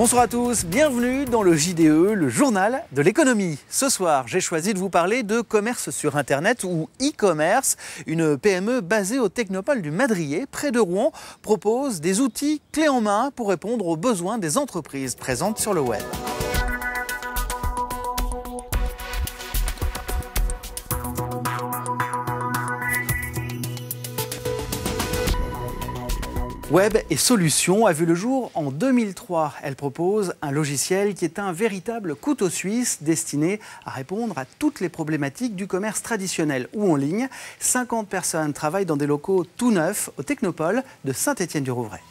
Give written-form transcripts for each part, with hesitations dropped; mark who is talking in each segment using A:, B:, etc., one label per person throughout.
A: Bonsoir à tous, bienvenue dans le JDE, le journal de l'économie. Ce soir, j'ai choisi de vous parler de commerce sur Internet ou e-commerce. Une PME basée au Technopole du Madrier, près de Rouen, propose des outils clés en main pour répondre aux besoins des entreprises présentes sur le web. Web et Solutions a vu le jour en 2003. Elle propose un logiciel qui est un véritable couteau suisse destiné à répondre à toutes les problématiques du commerce traditionnel ou en ligne. 50 personnes travaillent dans des locaux tout neufs au Technopole de Saint-Étienne-du-Rouvray.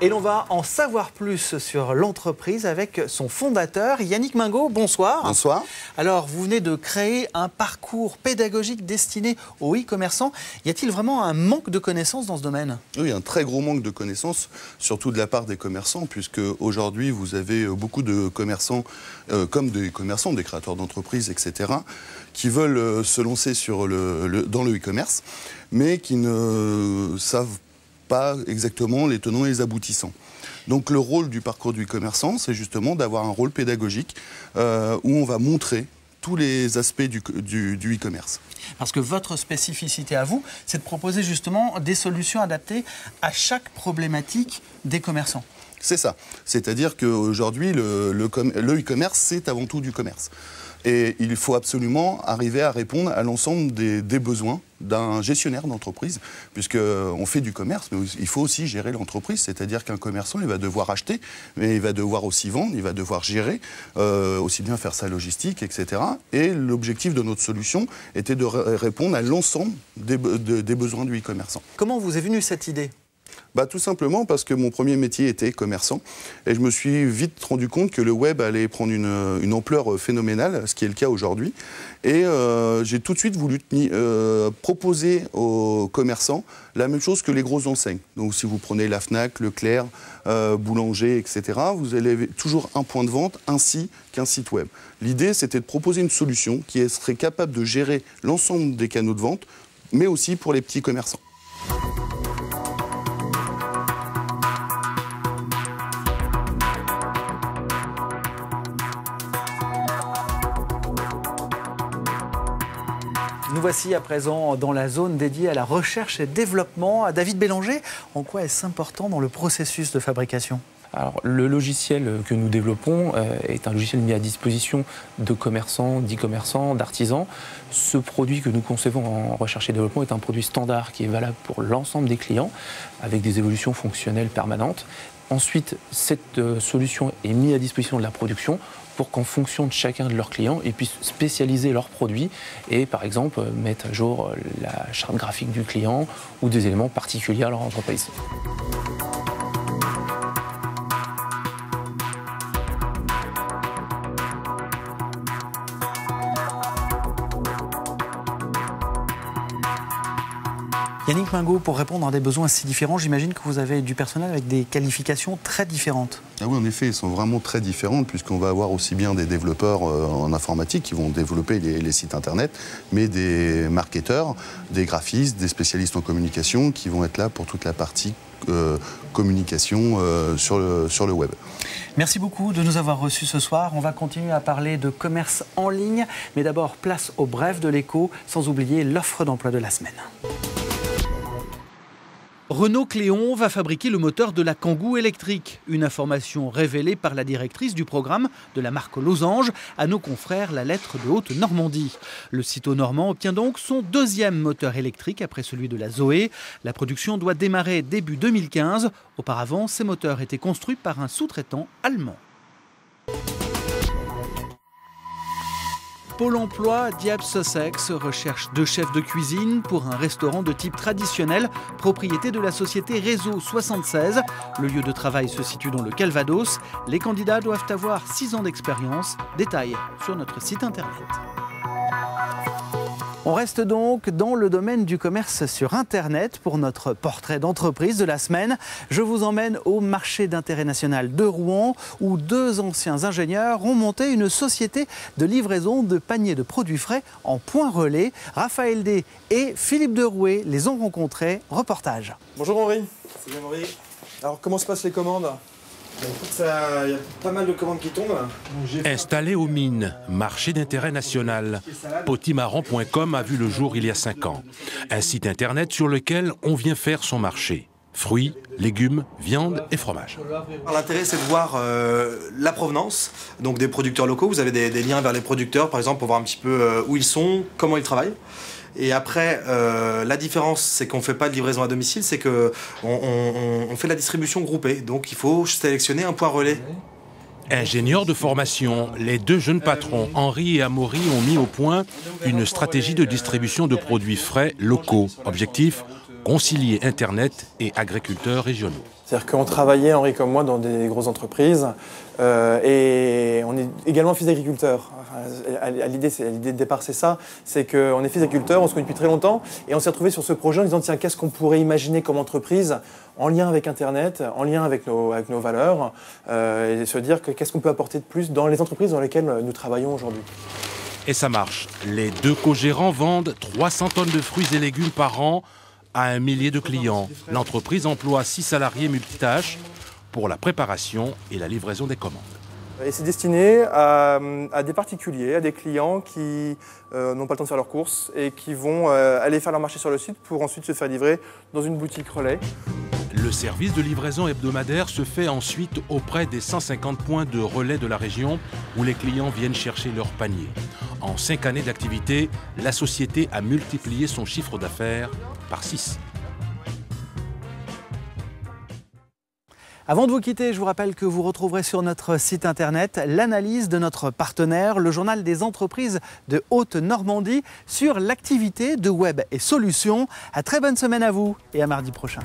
A: Et l'on va en savoir plus sur l'entreprise avec son fondateur, Yannick Mingot. Bonsoir.
B: Bonsoir.
A: Alors, vous venez de créer un parcours pédagogique destiné aux e-commerçants. Y a-t-il vraiment un manque de connaissances dans ce domaine?
B: Oui, un très gros manque de connaissances, surtout de la part des commerçants, puisque aujourd'hui, vous avez beaucoup de commerçants, comme des commerçants, des créateurs d'entreprises, etc., qui veulent se lancer dans le e-commerce, mais qui ne savent pas exactement les tenants et les aboutissants. Donc le rôle du parcours du e-commerçant, c'est justement d'avoir un rôle pédagogique où on va montrer tous les aspects du e-commerce. Parce
A: que votre spécificité à vous, c'est de proposer justement des solutions adaptées à chaque problématique des commerçants.
B: C'est ça. C'est-à-dire qu'aujourd'hui, le e-commerce, c'est avant tout du commerce. Et il faut absolument arriver à répondre à l'ensemble des besoins d'un gestionnaire d'entreprise, puisqu'on fait du commerce, mais il faut aussi gérer l'entreprise, c'est-à-dire qu'un commerçant, il va devoir acheter, mais il va devoir aussi vendre, il va devoir gérer, aussi bien faire sa logistique, etc. Et l'objectif de notre solution était de répondre à l'ensemble des besoins du e-commerçant.
A: Comment vous est venue cette idée ?
B: Tout simplement parce que mon premier métier était commerçant et je me suis vite rendu compte que le web allait prendre une ampleur phénoménale, ce qui est le cas aujourd'hui. Et j'ai tout de suite voulu proposer aux commerçants la même chose que les grosses enseignes. Donc si vous prenez la Fnac, Leclerc, Boulanger, etc., vous avez toujours un point de vente ainsi qu'un site web. L'idée, c'était de proposer une solution qui serait capable de gérer l'ensemble des canaux de vente, mais aussi pour les petits commerçants.
A: Nous voici à présent dans la zone dédiée à la recherche et développement. David Bélanger, en quoi est-ce important dans le processus de fabrication ?
C: Alors, le logiciel que nous développons est un logiciel mis à disposition de commerçants, d'e-commerçants, d'artisans. Ce produit que nous concevons en recherche et développement est un produit standard qui est valable pour l'ensemble des clients, avec des évolutions fonctionnelles permanentes. Ensuite, cette solution est mise à disposition de la production pour qu'en fonction de chacun de leurs clients, ils puissent spécialiser leurs produits et, par exemple, mettre à jour la charte graphique du client ou des éléments particuliers à leur entreprise.
A: Yannick Mingot, pour répondre à des besoins si différents, j'imagine que vous avez du personnel avec des qualifications très différentes.
B: Ah oui, en effet, ils sont vraiment très différents, puisqu'on va avoir aussi bien des développeurs en informatique qui vont développer les sites internet, mais des marketeurs, des graphistes, des spécialistes en communication qui vont être là pour toute la partie communication sur le web.
A: Merci beaucoup de nous avoir reçus ce soir. On va continuer à parler de commerce en ligne, mais d'abord place au bref de l'écho, sans oublier l'offre d'emploi de la semaine. Renault Cléon va fabriquer le moteur de la Kangoo électrique. Une information révélée par la directrice du programme de la marque Losange à nos confrères La Lettre de Haute-Normandie. Le Cito-Normand obtient donc son deuxième moteur électrique après celui de la Zoé. La production doit démarrer début 2015. Auparavant, ces moteurs étaient construits par un sous-traitant allemand. Pôle emploi Dieppe Sussex recherche 2 chefs de cuisine pour un restaurant de type traditionnel, propriété de la société Réseau 76. Le lieu de travail se situe dans le Calvados. Les candidats doivent avoir 6 ans d'expérience. Détails sur notre site internet. On reste donc dans le domaine du commerce sur Internet pour notre portrait d'entreprise de la semaine. Je vous emmène au marché d'intérêt national de Rouen où 2 anciens ingénieurs ont monté une société de livraison de paniers de produits frais en point relais. Raphaël D et Philippe Derouet les ont rencontrés. Reportage.
D: Bonjour Henri. Salut Henri. Alors comment se passent les commandes ? Écoute, il y a pas mal de commandes qui tombent.
E: Installé aux Mines, marché d'intérêt national, potimarron.com a vu le jour il y a 5 ans. Un site internet sur lequel on vient faire son marché. Fruits, légumes, viande et fromage.
D: L'intérêt, c'est de voir la provenance donc des producteurs locaux. Vous avez des liens vers les producteurs, par exemple, pour voir un petit peu où ils sont, comment ils travaillent. Et après, la différence, c'est qu'on ne fait pas de livraison à domicile, c'est qu'on fait la distribution groupée. Donc il faut sélectionner un point relais.
E: Ingénieurs de formation, les 2 jeunes patrons, Henri et Amaury, ont mis au point une stratégie de distribution de produits frais locaux. Objectif, concilier Internet et agriculteurs régionaux.
D: C'est-à-dire qu'on travaillait, Henri comme moi, dans des grosses entreprises et on est également fils d'agriculteurs. L'idée de départ, c'est ça, c'est qu'on est fils d'agriculteurs, on se connaît depuis très longtemps et on s'est retrouvé sur ce projet en disant tiens, qu'est-ce qu'on pourrait imaginer comme entreprise en lien avec Internet, en lien avec nos valeurs et se dire qu'est-ce qu'on peut apporter de plus dans les entreprises dans lesquelles nous travaillons aujourd'hui.
E: Et ça marche. Les 2 co-gérants vendent 300 tonnes de fruits et légumes par an à 1 millier de clients. L'entreprise emploie 6 salariés multitâches pour la préparation et la livraison des commandes.
D: Et c'est destiné à des particuliers, à des clients qui n'ont pas le temps de faire leurs courses et qui vont aller faire leur marché sur le site pour ensuite se faire livrer dans une boutique relais.
E: Le service de livraison hebdomadaire se fait ensuite auprès des 150 points de relais de la région où les clients viennent chercher leur panier. En 5 années d'activité, la société a multiplié son chiffre d'affaires par 6.
A: Avant de vous quitter, je vous rappelle que vous retrouverez sur notre site internet l'analyse de notre partenaire, le journal des entreprises de Haute-Normandie, sur l'activité de Web et Solutions. À très bonne semaine à vous et à mardi prochain.